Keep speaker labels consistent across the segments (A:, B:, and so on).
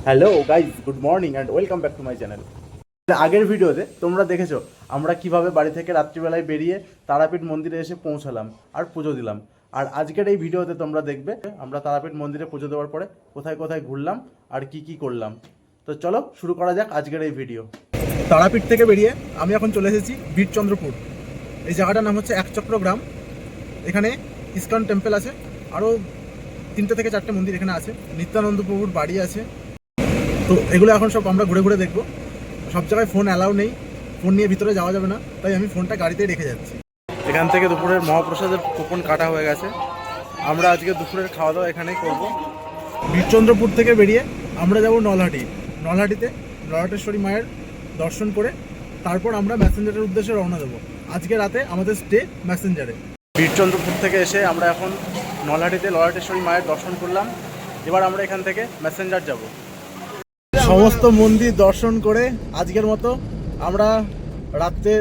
A: Hello guys, good morning and welcome back to my channel. আগের ভিডিওতে তোমরা দেখেছো আমরা কিভাবে বাড়ি থেকে রাত্রিবেলায় বেরিয়ে তারাপীঠ মন্দিরে এসে পৌঁছালাম আর পুজো দিলাম। আর আজকের এই ভিডিওতে তোমরা দেখবে আমরা তারাপীঠ মন্দিরে পুজো দেওয়ার পরে কোথায় কোথায় ঘুরলাম আর কি কি করলাম। তো চলো শুরু করা যাক আজকের এই ভিডিও। তারাপীঠ থেকে বেরিয়ে আমি এখন চলে এসেছি বীরচন্দ্রপুর। এই জায়গাটার নাম হচ্ছে একচক্র গ্রাম। এখানে ইস্কন টেম্পল আছে, আরও 3টে থেকে 4টে মন্দির এখানে আছে, নিত্যানন্দ প্রভুর বাড়ি আছে। তো এগুলো এখন সব আমরা ঘুরে ঘুরে দেখবো। সব জায়গায় ফোন অ্যালাউ নেই, ফোন নিয়ে ভিতরে যাওয়া যাবে না, তাই আমি ফোনটা গাড়িতেই রেখে যাচ্ছি। এখান থেকে দুপুরের মহাপ্রসাদের কুপন কাটা হয়ে গেছে। আমরা আজকে দুপুরের খাওয়া দাওয়া এখানেই করব। বীরচন্দ্রপুর থেকে বেরিয়ে আমরা যাব নলহাটি। নলহাটিতে ললাটেশ্বরী মায়ের দর্শন করে তারপর আমরা ম্যাসেঞ্জারের উদ্দেশ্যে রওনা দেবো। আজকে রাতে আমাদের স্টে ম্যাসেঞ্জারে। বীরচন্দ্রপুর থেকে এসে আমরা এখন নলহাটিতে ললাটেশ্বরী মায়ের দর্শন করলাম। এবার আমরা এখান থেকে ম্যাসেঞ্জার যাব। সমস্ত মন্দির দর্শন করে আজকের মতো আমরা রাত্রে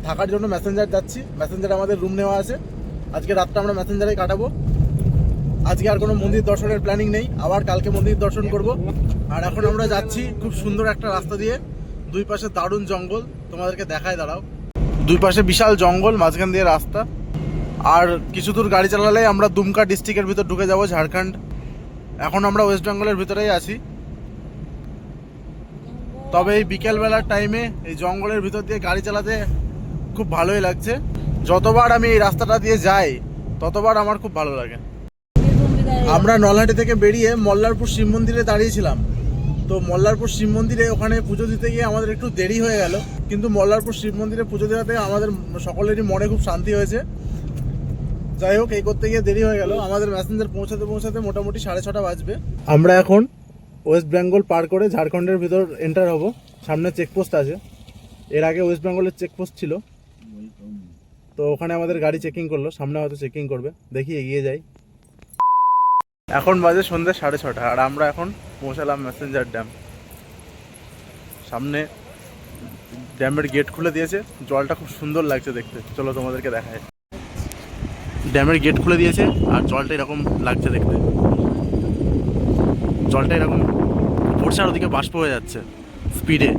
A: থাকার জন্য ম্যাসেঞ্জার যাচ্ছি। ম্যাসেঞ্জারে আমাদের রুম নেওয়া আছে। আজকে রাতটা আমরা ম্যাসেঞ্জারে কাটাবো। আজকে আর কোনো মন্দির দর্শনের প্ল্যানিং নেই, আবার কালকে মন্দির দর্শন করব। আর এখন আমরা যাচ্ছি খুব সুন্দর একটা রাস্তা দিয়ে, দুই পাশে দারুণ জঙ্গল, তোমাদেরকে দেখায় দাঁড়াও। দুই পাশে বিশাল জঙ্গল, মাঝখান দিয়ে রাস্তা। আর কিছু দূর গাড়ি চালালে আমরা দুমকা ডিস্ট্রিক্টের ভিতর ঢুকে যাব, ঝাড়খণ্ড। এখন আমরা ওয়েস্ট বেঙ্গলের ভিতরেই আছি। তবে এই বিকেলবেলার টাইমে এই জঙ্গলের ভিতর দিয়ে গাড়ি চালাতে খুব ভালোই লাগছে। যতবার আমি এই রাস্তাটা দিয়ে যাই ততবার আমার খুব ভালো লাগে। আমরা নলহাটি থেকে বেরিয়ে মল্লারপুর শিব মন্দিরে দাঁড়িয়েছিলাম। তো মল্লারপুর শিব মন্দিরে ওখানে পুজো দিতে গিয়ে আমাদের একটু দেরি হয়ে গেল, কিন্তু মল্লারপুর শিব মন্দিরে পুজো দেওয়াতে আমাদের সকলেরই মনে খুব শান্তি হয়েছে। যাই হোক, এই করতে গিয়ে দেরি হয়ে গেল। আমাদের ম্যাসেঞ্জার পৌঁছাতে পৌঁছাতে মোটামুটি 6:30 বাজবে। আমরা এখন ওয়েস্ট বেঙ্গল পার করে ঝাড়খণ্ডের ভিতর এন্টার হব। সামনে চেকপোস্ট আছে, এর আগে ওয়েস্ট বেঙ্গলের চেকপোস্ট ছিল, তো ওখানে আমাদের গাড়ি চেকিং করলো, সামনে হয়তো চেকিং করবে, দেখি এগিয়ে যাই। এখন বাজে সন্ধ্যে 6:30 আর আমরা এখন পৌঁছালাম ম্যাসেঞ্জার ড্যাম। সামনে ড্যামের গেট খুলে দিয়েছে, জলটা খুব সুন্দর লাগছে দেখতে। চলো তোমাদেরকে দেখায়। ড্যামের গেট খুলে দিয়েছে আর জলটা এরকম লাগছে দেখতে। জলটা এরকম পড়ছে আর ওদিকে বাষ্প হয়ে যাচ্ছে স্পিডে।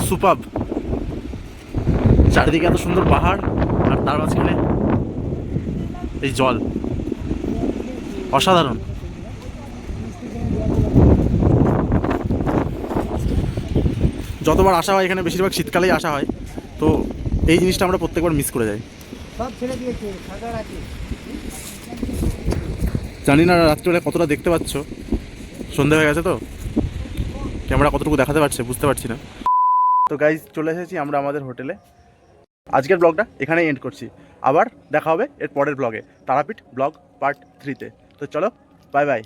A: সুপাব, চারিদিকে এত সুন্দর পাহাড় আর তার মাঝখানে এই জল, অসাধারণ। যতবার আসা হয় এখানে বেশিরভাগ শীতকালেই আসা হয়, তো এই জিনিসটা আমরা প্রত্যেকবার মিস করে যাই। জানি না রাত্রিবেলা কতটা দেখতে পাচ্ছ, সন্ধে হয়ে গেছে তো ক্যামেরা কতটুকু দেখাতে পারছে বুঝতে পারছি না। তো গাইজ, চলে এসেছি আমরা আমাদের হোটেলে। আজকের ব্লগটা এখানেই এন্ড করছি। আবার দেখা হবে এর পরের ব্লগে, তারাপীঠ ব্লগ পার্ট 3-তে। তো চলো, বাই বাই।